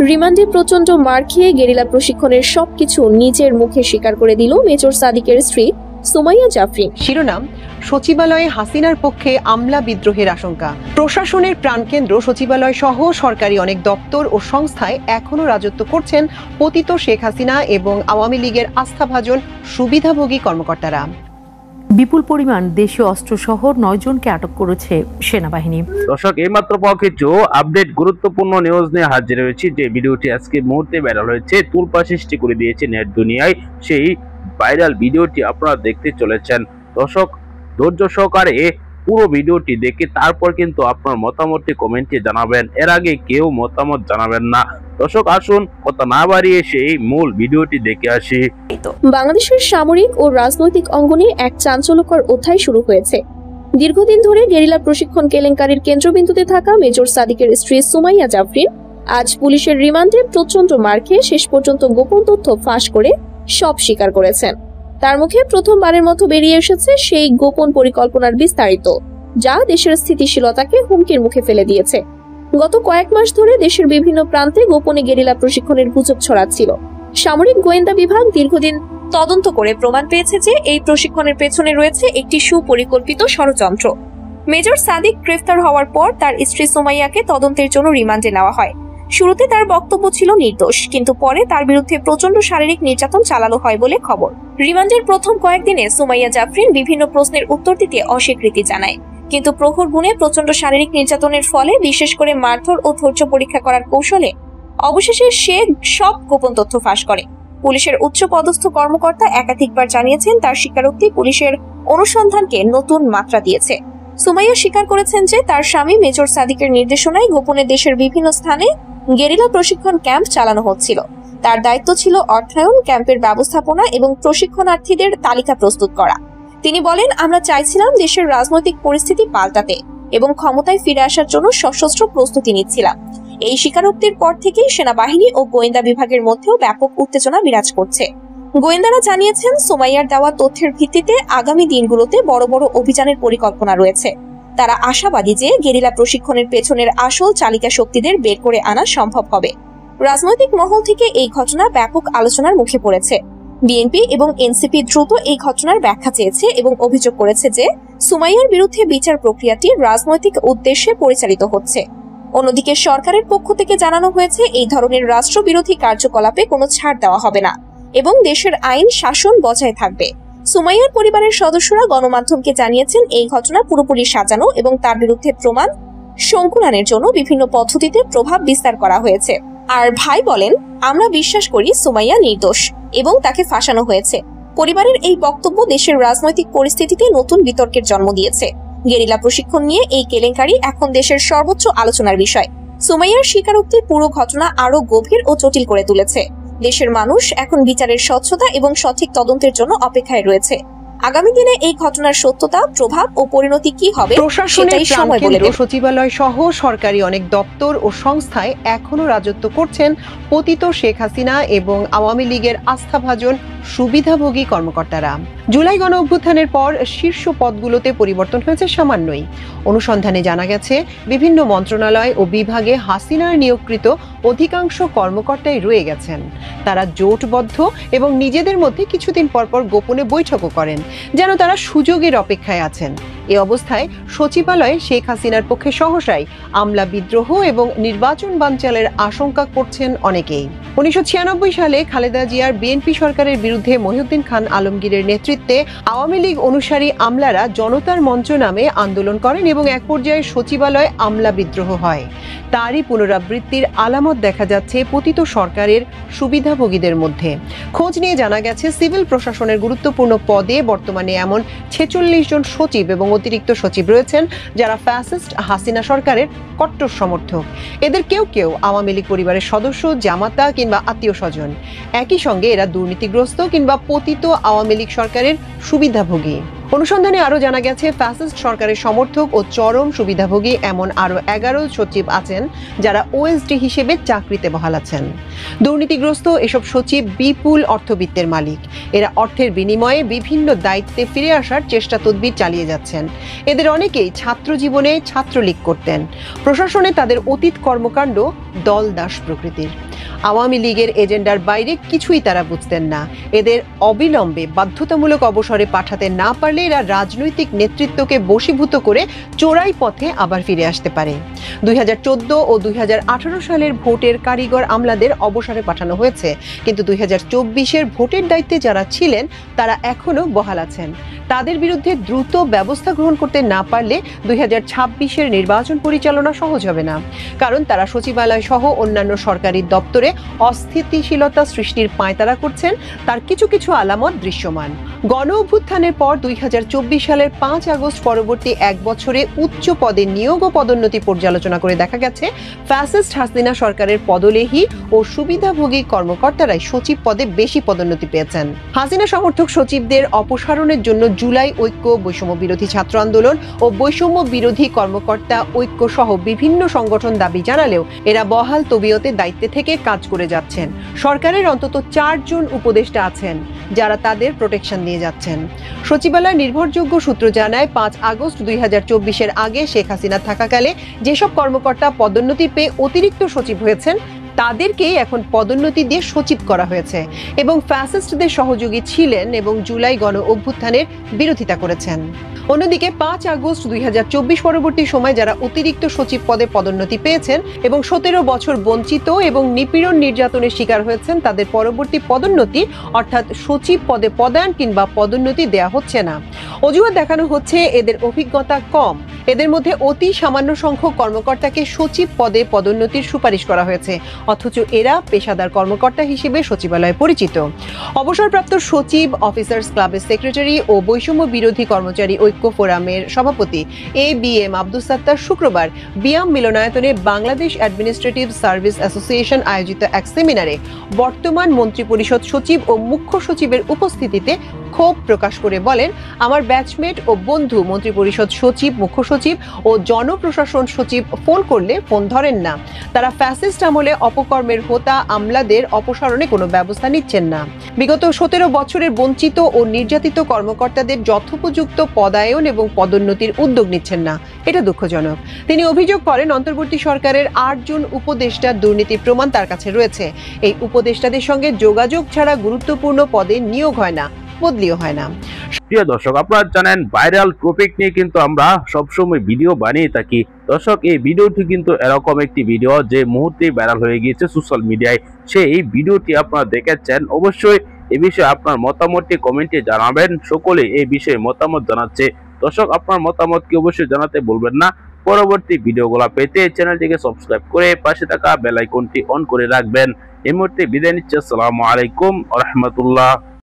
রিমান্ডে প্রচন্ড মার খেয়ে গেরিলা প্রশিক্ষণের সবকিছু নিজের মুখে স্বীকার করে দিল মেজর সাদিকের স্ত্রী সুমাইয়া জাফরিন। শিরোনাম: সচিবালয়ে হাসিনার পক্ষে আমলা বিদ্রোহের আশঙ্কা। প্রশাসনের প্রাণকেন্দ্র সচিবালয় সহ সরকারি অনেক দপ্তর ও সংস্থায় এখনো রাজত্ব করছেন পতিত শেখ হাসিনা এবং আওয়ামী লীগের আস্থাভাজন সুবিধাভোগী কর্মকর্তারা। বিপুল পরিমাণ দেশীয় অস্ত্র সহ 9 জনকে আটক করেছে সেনাবাহিনী। দর্শক, এইমাত্র পাওয়া কিছু আপডেট গুরুত্বপূর্ণ নিউজ নিয়ে হাজির হয়েছি। যে ভিডিওটি আজকে মুহূর্তে ভাইরাল হয়েছে, তুলপা সৃষ্টি করে দিয়েছে নেট দুনিয়ায়, সেই ভাইরাল ভিডিওটি আপনারা দেখতে চলেছেন। দর্শক, ধৈর্য সহকারে পুরো ভিডিওটি দেখে তারপর কিন্তু আপনার মতামতটি কমেন্টে জানাবেন। এর আগে কেউ মতামত জানাবেন না। দর্শক, আসুন কথা না বাড়িয়ে সেই মূল ভিডিওটি দেখে আসি। বাংলাদেশের সামরিক ও রাজনৈতিক অঙ্গনে এক চাঞ্চল্যকর অধ্যায় শুরু হয়েছে। দীর্ঘদিন ধরে গেরিলা প্রশিক্ষণ কেলেঙ্কারির কেন্দ্রবিন্দুতে থাকা মেজর সাদিকের স্ত্রী সুমাইয়া জাফরিন আজ পুলিশের রিমান্ডে প্রচন্ড মার খেয়ে শেষ পর্যন্ত গোপন তথ্য ফাঁস করে সব স্বীকার করেছেন। তার মুখে প্রথমবারের মতো বেরিয়ে এসেছে সেই গোপন পরিকল্পনার বিস্তারিত, যা দেশের স্থিতিশীলতাকে হুমকির মুখে ফেলে দিয়েছে। গত কয়েক মাস ধরে দেশের বিভিন্ন প্রান্তে গোপনে গেরিলা প্রশিক্ষণের গুজব ছড়াচ্ছিল। সামরিক গোয়েন্দা বিভাগ দীর্ঘদিন তদন্ত করে প্রমাণ পেয়েছে যে এই প্রশিক্ষণের পেছনে রয়েছে একটি সুপরিকল্পিত ষড়যন্ত্র। মেজর সাদিক গ্রেফতার হওয়ার পর তার স্ত্রী সুমাইয়াকে তদন্তের জন্য রিমান্ডে নেওয়া হয়। শুরুতে তার বক্তব্য ছিল নির্দোষ, কিন্তু পরে তার বিরুদ্ধে প্রচন্ড শারীরিক নির্যাতন চালানো হয় বলে খবর। রিমান্ডের প্রথম কয়েকদিনে সুমাইয়া জাফরিন বিভিন্ন প্রশ্নের উত্তর দিতে অস্বীকৃতি জানায়, কিন্তু প্রহর গুণে প্রচন্ড শারীরিক নির্যাতনের ফলে, বিশেষ করে মারধর ও ধৈর্য পরীক্ষা করার কৌশলে, অবশেষে সে সব গোপন তথ্য ফাঁস করে। পুলিশের উচ্চ পদস্থ কর্মকর্তা একাধিকবার জানিয়েছেন তার স্বীকারোক্তি পুলিশের অনুসন্ধানকে নতুন মাত্রা দিয়েছে। সুমাইয়া স্বীকার করেছেন যে তার স্বামী মেজর সাদিকের নির্দেশনায় গোপনে দেশের বিভিন্ন স্থানে গেরিলা প্রশিক্ষণ ক্যাম্প চালানো হচ্ছিল। তার দায়িত্ব ছিল অর্থায়ন, ক্যাম্পের ব্যবস্থাপনা এবং প্রশিক্ষণার্থীদের তালিকা প্রস্তুত করা। তিনি বলেন, আমরা চাইছিলাম দেশের রাজনৈতিক পরিস্থিতি পাল্টাতে এবং ক্ষমতায় ফিরে আসার জন্য সশস্ত্র প্রস্তুতি নিচ্ছিলাম। এই স্বীকারোক্তির পর থেকেই সেনাবাহিনী ও গোয়েন্দা বিভাগের মধ্যেও ব্যাপক উত্তেজনা বিরাজ করছে। গোয়েন্দারা জানিয়েছেন সুমাইয়ার দেওয়া তথ্যের ভিত্তিতে আগামী দিনগুলোতে বড় বড় অভিযানের পরিকল্পনা রয়েছে। তারা আশাবাদী যে গেরিলা প্রশিক্ষণের পেছনের আসল চালিকা শক্তিদের বের করে আনা সম্ভব হবে। রাজনৈতিক মহল থেকে এই ঘটনা ব্যাপক আলোচনার মুখে পড়েছে। বিএনপি এবং এনসিপি দ্রুত এই ঘটনার ব্যাখ্যা চেয়েছে এবং অভিযোগ করেছে যে সুমাইয়ার বিরুদ্ধে বিচার প্রক্রিয়াটি রাজনৈতিক উদ্দেশ্যে পরিচালিত হচ্ছে। অন্যদিকে সরকারের পক্ষ থেকে জানানো হয়েছে এই ধরনের রাষ্ট্রবিরোধী কার্যকলাপে কোনো ছাড় দেওয়া হবে না এবং দেশের আইন শাসন বজায় থাকবে। সুমাইয়ার পরিবারের সদস্যরা গণমাধ্যমকে জানিয়েছেন এই ঘটনা পুরোপুরি সাজানো এবং তার বিরুদ্ধে প্রমাণ সংকুলানের জন্য বিভিন্ন পদ্ধতিতে প্রভাব বিস্তার করা হয়েছে। আর ভাই বলেন, আমরা বিশ্বাস করি সুমাইয়া নির্দোষ এবং তাকে ফাঁসানো হয়েছে। পরিবারের এই বক্তব্য দেশের রাজনৈতিক পরিস্থিতিতে নতুন বিতর্কের জন্ম দিয়েছে। গেরিলা প্রশিক্ষণ নিয়ে এই কেলেঙ্কারি এখন দেশের সর্বোচ্চ আলোচনার বিষয়। সুমাইয়ার স্বীকারোক্তি পুরো ঘটনা আরো গভীর ও জটিল করে তুলেছে। দেশের মানুষ এখন বিচারের স্বচ্ছতা এবং সঠিক তদন্তের জন্য অপেক্ষায় রয়েছে। আগামী দিনে এই ঘটনার সত্যতা, প্রভাব ও পরিণতি কি হবে প্রশাসনের প্রাণকেন্দ্র সচিবালয় সহ সরকারি অনেক দপ্তর ও সংস্থায় এখনো রাজত্ব করছেন পতিত শেখ হাসিনা এবং আওয়ামী লীগের আস্থাভাজন সুবিধাভোগী কর্মকর্তারা। জুলাই গণ অভ্যুত্থানের পর শীর্ষ পদগুলোতে পরিবর্তন হয়েছে সামান্যই। অনুসন্ধানে জানা গেছে বিভিন্ন মন্ত্রণালয় ও বিভাগে হাসিনার নিয়োগকৃত অধিকাংশ কর্মকর্তাই রয়ে গেছেন। তারা জোটবদ্ধ এবং নিজেদের মধ্যে কিছুদিন পরপর গোপনে বৈঠকও করেন, যেন তারা সুযোগের অপেক্ষায় আছেন। এ অবস্থায় সচিবালয়ে শেখ হাসিনার পক্ষে সহসাই আমলা বিদ্রোহ এবং নির্বাচন বানচালের আশঙ্কা করছেন অনেকেই। 1996 সালে খালেদা জিয়ার বিএনপি সরকারের বিরুদ্ধে মহিউদ্দিন খান আলমগীরের নেতৃত্বে আওয়ামী লীগ অনুসারী আমলারা জনতার মঞ্চ নামে আন্দোলন করেন এবং এক পর্যায়ে সচিবালয়ে আমলা বিদ্রোহ হয়। তারই পুনরাবৃত্তির আলামত দেখা যাচ্ছে পতিত সরকারের সুবিধাভোগীদের মধ্যে। খোঁজ নিয়ে জানা গেছে সিভিল প্রশাসনের গুরুত্বপূর্ণ পদে বর্তমানে এমন 46 জন সচিব এবং অতিরিক্ত সচিব রয়েছেন যারা ফ্যাসিস্ট হাসিনা সরকারের কট্টর সমর্থক। এদের কেউ কেউ আওয়ামী লীগ পরিবারের সদস্য, জামাতা কিংবা আত্মীয় স্বজন। একই সঙ্গে এরা দুর্নীতিগ্রস্ত কিংবা পতিত আওয়ামী লীগ সরকারের সুবিধাভোগী। অনুসন্ধানে আরো জানা গেছে ফ্যাসিস্ট সরকারের সমর্থক ও চরম সুবিধাভোগী এমন আরো 11 সচিব আছেন যারা ওএসডি হিসেবে চাকরিতে বহাল আছেন। দুর্নীতিগ্রস্ত এসব সচিব বিপুল অর্থবিত্তের মালিক। এরা অর্থের বিনিময়ে বিভিন্ন দায়িত্বে ফিরে আসার চেষ্টা তদবির চালিয়ে যাচ্ছেন। এদের অনেকেই ছাত্র জীবনে ছাত্রলীগ করতেন। প্রশাসনে তাদের অতীত কর্মকাণ্ড দলদাস প্রকৃতির। আওয়ামী লীগের এজেন্ডার বাইরে কিছুই তারা বুঝতেন না। এদের অবিলম্বে বাধ্যতামূলক অবসরে পাঠাতে না পারলে এরা রাজনৈতিক নেতৃত্বকে বশীভূত করে চোরাই পথে আবার ফিরে আসতে পারে। 2014 ও 2018 সালের ভোটের কারিগর আমলাদের অবসরে পাঠানো হয়েছে, কিন্তু 2024-এর ভোটের দায়িত্বে যারা ছিলেন তারা এখনো বহাল আছেন। তাদের বিরুদ্ধে দ্রুত ব্যবস্থা গ্রহণ করতে না পারলে 2026-এর নির্বাচন পরিচালনা সহজ হবে না, কারণ তারা সচিবালয় সহ অন্যান্য সরকারি দপ্তরে অস্থিতিশীলতা সৃষ্টির পাঁয়তারা করছেন। তার কিছু কিছু আলামত দৃশ্যমান। গণ অভ্যুত্থানের পর 2024 সালের 5 আগস্ট পরবর্তী এক বছরে উচ্চ পদে নিয়োগ ও পদোন্নতি পর্যালোচনা করে দেখা গেছে ফ্যাসিস্ট হাসিনা সরকারের পদলেহী ও সুবিধাভোগী কর্মকর্তারাই সচিব পদে বেশি পদোন্নতি পেয়েছেন। হাসিনা সমর্থক সচিবদের অপসারণের জন্য জুলাই ঐক্য, বৈষম্য বিরোধী ছাত্র আন্দোলন ও বৈষম্য বিরোধী কর্মকর্তা ঐক্য সহ বিভিন্ন সংগঠন দাবি জানালেও এরা বহাল তবিয়তে দায়িত্বে থেকে কাজ করে যাচ্ছেন। সরকারের অন্তত 4 জন উপদেষ্টা আছেন যারা তাদের প্রোটেকশন নিয়ে যাচ্ছেন। সচিবালয় নির্ভরযোগ্য সূত্র জানায় 5 আগস্ট 2024-এর আগে শেখ হাসিনা থাকাকালে যেসব কর্মকর্তা পদোন্নতি পেয়ে অতিরিক্ত সচিব হয়েছেন তাদেরকেই এখন পদোন্নতি দিয়ে সচিব করা হয়েছে এবং ফ্যাসিস্টদের সহযোগী ছিলেন এবং জুলাই গণ অভ্যুত্থানের বিরোধিতা করেছেন। অন্যদিকে 5 আগস্ট 2024 পরবর্তী সময় যারা অতিরিক্ত সচিব পদে পদোন্নতি পেয়েছেন এবং 17 বছর বঞ্চিত এবং নিপীড়ন নির্যাতনের শিকার হয়েছেন তাদের পরবর্তী পদোন্নতি অর্থাৎ সচিব পদে পদায়ন কিংবা পদোন্নতি দেয়া হচ্ছে না। অজুহাত দেখানো হচ্ছে এদের অভিজ্ঞতা কম। এদের মধ্যে অতি সামান্য সংখ্যক কর্মকর্তাকে সচিব পদে পদোন্নতির সুপারিশ করা হয়েছে, অথচ এরা পেশাদার কর্মকর্তা হিসেবে সচিবালয়ে পরিচিত। অবসরপ্রাপ্ত সচিব, অফিসার্স ক্লাবের সেক্রেটারি ও বৈষম্য বিরোধী কর্মচারী ঐক্য ফোরামের সভাপতি ABM আব্দুস সাত্তার শুক্রবার বিয়াম মিলনায়তনে বাংলাদেশ অ্যাডমিনিস্ট্রেটিভ সার্ভিস অ্যাসোসিয়েশন আয়োজিত এক সেমিনারে বর্তমান মন্ত্রিপরিষদ সচিব ও মুখ্য সচিবের উপস্থিতিতে ক্ষোভ প্রকাশ করে বলেন, আমার ব্যাচমেট ও বন্ধু মন্ত্রিপরিষদ সচিব, মুখ্য সচিব ও জনপ্রশাসন সচিব ফোন করলে ফোন ধরেন না। তারা ফ্যাসিস্ট আমলে অপকর্মের হোতা আমলাদের অপসারণে কোনো ব্যবস্থা নিচ্ছেন না। বিগত 17 বছরের বঞ্চিত ও নির্যাতিত কর্মকর্তাদের যথোপযুক্ত পদায়ন এবং পদোন্নতির উদ্যোগ নিচ্ছেন না। এটা দুঃখজনক। তিনি অভিযোগ করেন, অন্তর্বর্তী সরকারের 8 জন উপদেষ্টার দুর্নীতির প্রমাণ তার কাছে রয়েছে। এই উপদেষ্টাদের সঙ্গে যোগাযোগ ছাড়া গুরুত্বপূর্ণ পদে নিয়োগ হয় না, বদলিও হয় না। প্রিয় দর্শক, আপনারা জানেন ভাইরাল টপিক নিয়ে কিন্তু আমরা সবসময় ভিডিও বানিয়ে থাকি। দর্শক, এই ভিডিওটি কিন্তু এরকম একটি ভিডিও যে মুহূর্তে ভাইরাল হয়ে গিয়েছে সোশ্যাল মিডিয়ায়। সেই ভিডিওটি আপনারা দেখেছেন। অবশ্যই এই বিষয়ে আপনার মতামতটি কমেন্টে জানাবেন। সকলে এই বিষয়ে মতামত জানাচ্ছে। দর্শক, আপনার মতামতকে অবশ্যই জানাতে বলবেন না। পরবর্তী ভিডিওগুলো পেতে চ্যানেলটিকে সাবস্ক্রাইব করে পাশে থাকা বেল আইকনটি অন করে রাখবেন। এই মুহূর্তে বিদায় নিচ্ছি। আসসালামু আলাইকুম ওয়া রাহমাতুল্লাহ।